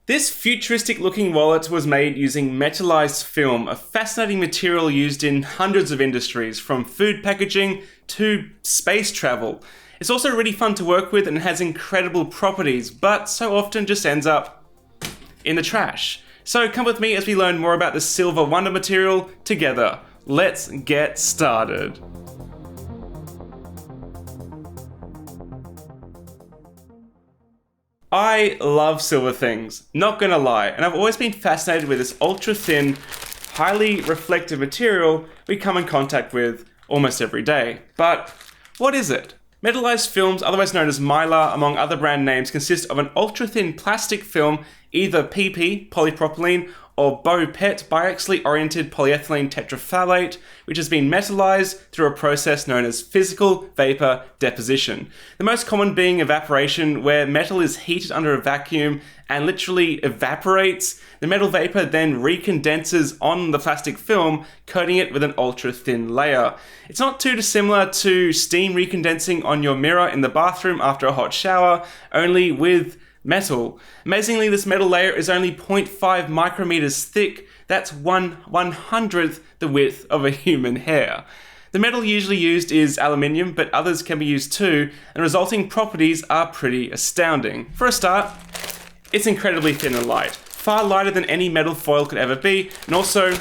This futuristic looking wallet was made using metallized film, a fascinating material used in hundreds of industries, from food packaging to space travel. It's also really fun to work with and has incredible properties, but so often just ends up in the trash. So come with me as we learn more about the silver wonder material together. Let's get started. I love silver things, not gonna lie, and I've always been fascinated with this ultra thin, highly reflective material we come in contact with almost every day. But what is it? Metallized films, otherwise known as Mylar, among other brand names, consist of an ultra thin plastic film, either PP, polypropylene, or BOPET, biaxially oriented polyethylene tetraphthalate, which has been metallized through a process known as physical vapor deposition. The most common being evaporation, where metal is heated under a vacuum and literally evaporates. The metal vapor then recondenses on the plastic film, coating it with an ultra-thin layer. It's not too dissimilar to steam recondensing on your mirror in the bathroom after a hot shower, only with metal. Amazingly, this metal layer is only 0.5 micrometers thick. That's 1/100th the width of a human hair. The metal usually used is aluminium, but others can be used too, and resulting properties are pretty astounding. For a start, it's incredibly thin and light, far lighter than any metal foil could ever be, and also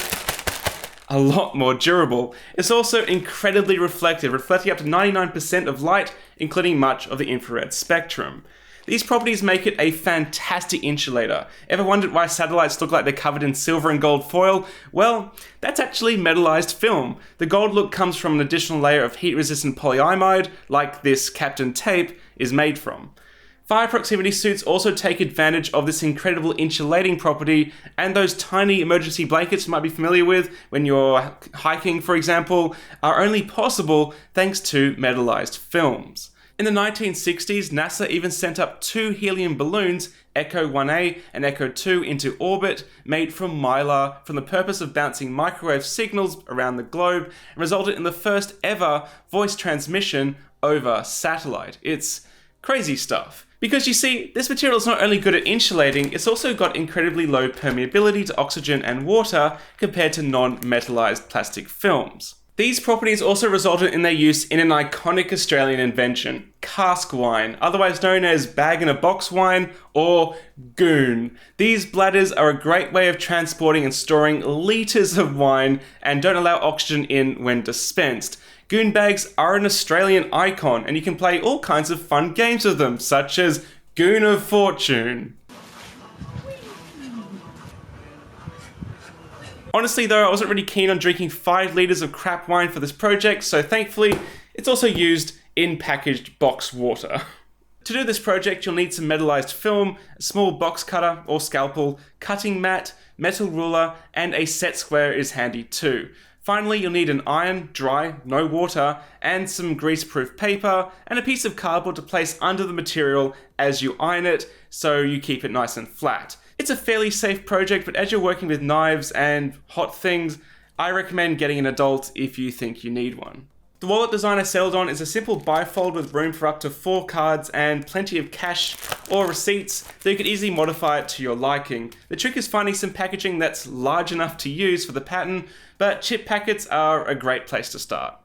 a lot more durable. It's also incredibly reflective, reflecting up to 99% of light, including much of the infrared spectrum. These properties make it a fantastic insulator. Ever wondered why satellites look like they're covered in silver and gold foil? Well, that's actually metallized film. The gold look comes from an additional layer of heat-resistant polyimide, like this Captain Tape is made from. Fire proximity suits also take advantage of this incredible insulating property, and those tiny emergency blankets you might be familiar with when you're hiking, for example, are only possible thanks to metallized films. In the 1960s, NASA even sent up 2 helium balloons, Echo 1A and Echo 2, into orbit, made from Mylar, for the purpose of bouncing microwave signals around the globe, and resulted in the first ever voice transmission over satellite. It's crazy stuff. Because you see, this material is not only good at insulating, it's also got incredibly low permeability to oxygen and water compared to non-metallized plastic films. These properties also resulted in their use in an iconic Australian invention, cask wine, otherwise known as bag-in-a-box wine or goon. These bladders are a great way of transporting and storing litres of wine and don't allow oxygen in when dispensed. Goon bags are an Australian icon, and you can play all kinds of fun games with them, such as Goon of Fortune. Honestly though, I wasn't really keen on drinking 5 litres of crap wine for this project, so thankfully it's also used in packaged box water. To do this project, you'll need some metallized film, a small box cutter or scalpel, cutting mat, metal ruler, and a set square is handy too. Finally, you'll need an iron, dry, no water, and some grease-proof paper, and a piece of cardboard to place under the material as you iron it, so you keep it nice and flat. It's a fairly safe project, but as you're working with knives and hot things, I recommend getting an adult if you think you need one. The wallet design I settled on is a simple bifold with room for up to 4 cards and plenty of cash or receipts, so you can easily modify it to your liking. The trick is finding some packaging that's large enough to use for the pattern, but chip packets are a great place to start.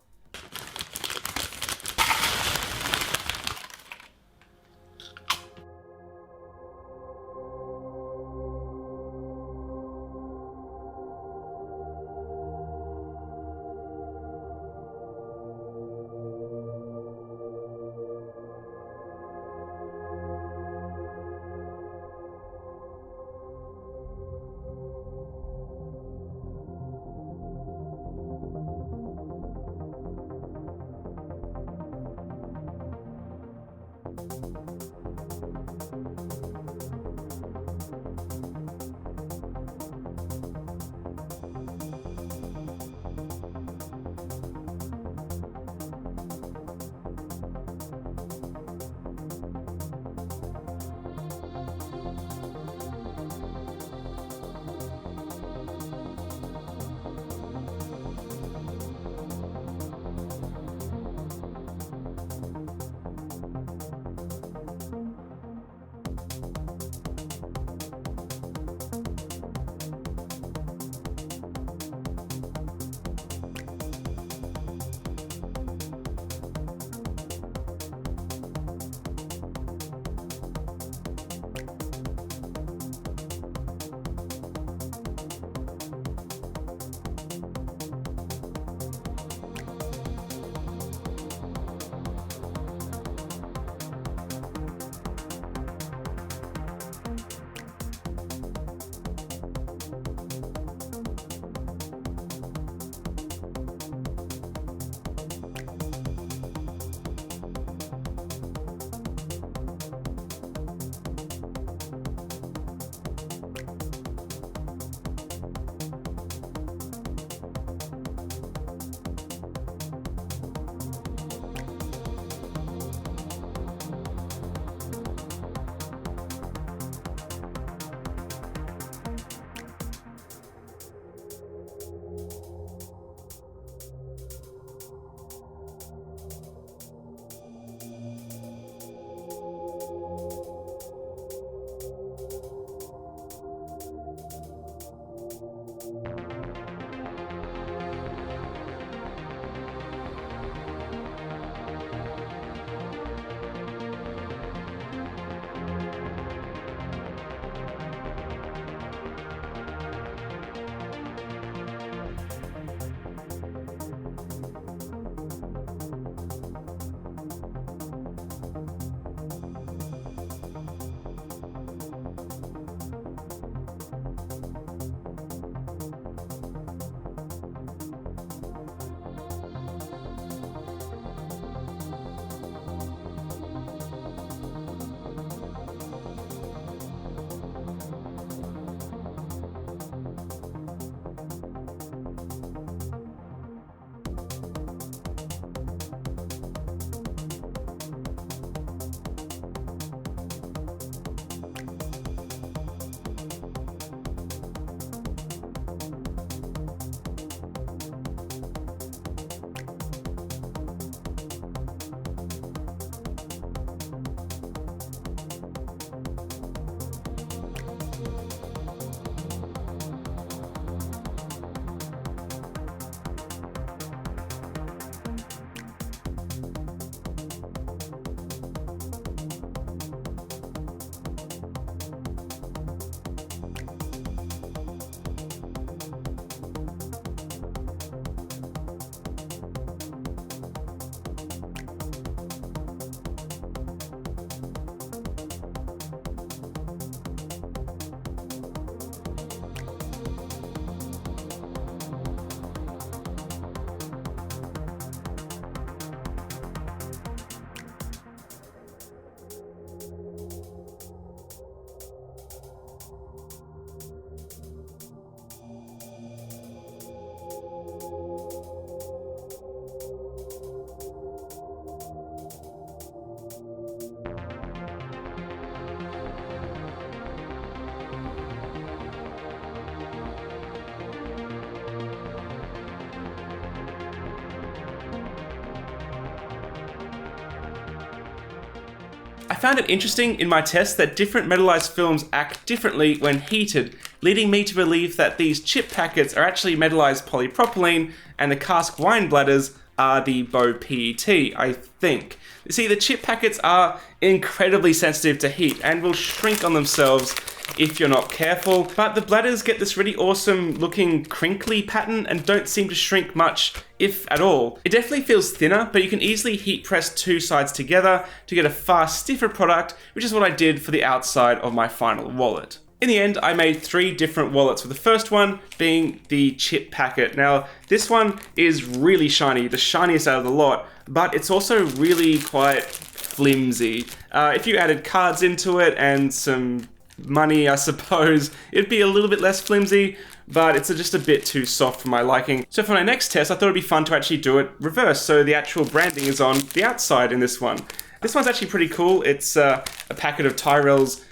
I found it interesting in my test that different metallized films act differently when heated, leading me to believe that these chip packets are actually metallized polypropylene and the Cask wine bladders are the Bow PET, I think. You see, the chip packets are incredibly sensitive to heat and will shrink on themselves if you're not careful, but the bladders get this really awesome looking crinkly pattern and don't seem to shrink much, if at all. It definitely feels thinner, but you can easily heat press two sides together to get a far stiffer product, which is what I did for the outside of my final wallet. In the end, I made 3 different wallets, with the first one being the chip packet. Now, this one is really shiny, the shiniest out of the lot, but it's also really quite flimsy. If you added cards into it and some money, I suppose, it'd be a little bit less flimsy, but it's just a bit too soft for my liking. So for my next test, I thought it'd be fun to actually do it reverse, so the actual branding is on the outside in this one. This one's actually pretty cool. It's a packet of Tyrell's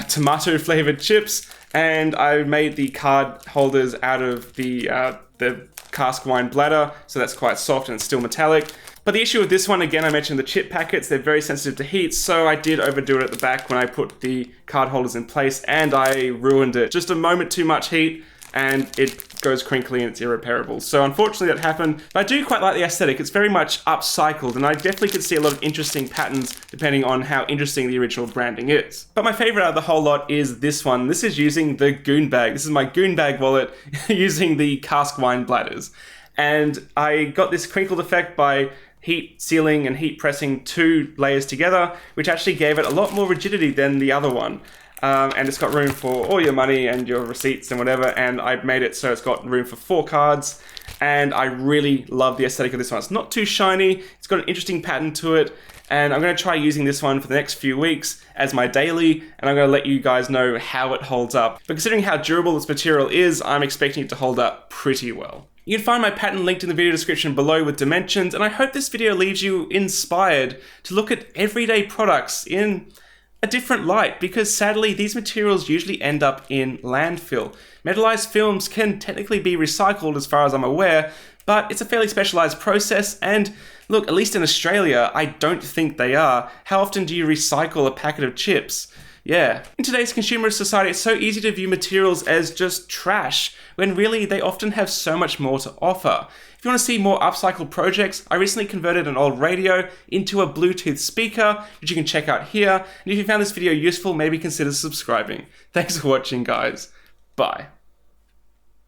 tomato flavored chips, and I made the card holders out of the Cask wine bladder, so that's quite soft and it's still metallic. But the issue with this one, again, I mentioned the chip packets, they're very sensitive to heat, so I did overdo it at the back when I put the card holders in place, and I ruined it. Just a moment too much heat, and it goes crinkly and it's irreparable. So unfortunately that happened, but I do quite like the aesthetic. It's very much upcycled, and I definitely could see a lot of interesting patterns depending on how interesting the original branding is. But my favorite out of the whole lot is this one. This is using the goon bag. This is my goon bag wallet using the Cask wine bladders. And I got this crinkled effect by heat sealing and heat pressing 2 layers together, which actually gave it a lot more rigidity than the other one. And it's got room for all your money and your receipts and whatever, and I made it so it's got room for 4 cards, and I really love the aesthetic of this one. It's not too shiny, it's got an interesting pattern to it, and I'm going to try using this one for the next few weeks as my daily, and I'm going to let you guys know how it holds up. But considering how durable this material is, I'm expecting it to hold up pretty well. You can find my pattern linked in the video description below with dimensions, and I hope this video leaves you inspired to look at everyday products in a different light, because sadly these materials usually end up in landfill. Metallized films can technically be recycled as far as I'm aware, but it's a fairly specialized process, and look, at least in Australia, I don't think they are. How often do you recycle a packet of chips? Yeah. In today's consumerist society, it's so easy to view materials as just trash, when really they often have so much more to offer. If you want to see more upcycled projects, I recently converted an old radio into a Bluetooth speaker, which you can check out here. And if you found this video useful, maybe consider subscribing. Thanks for watching, guys. Bye.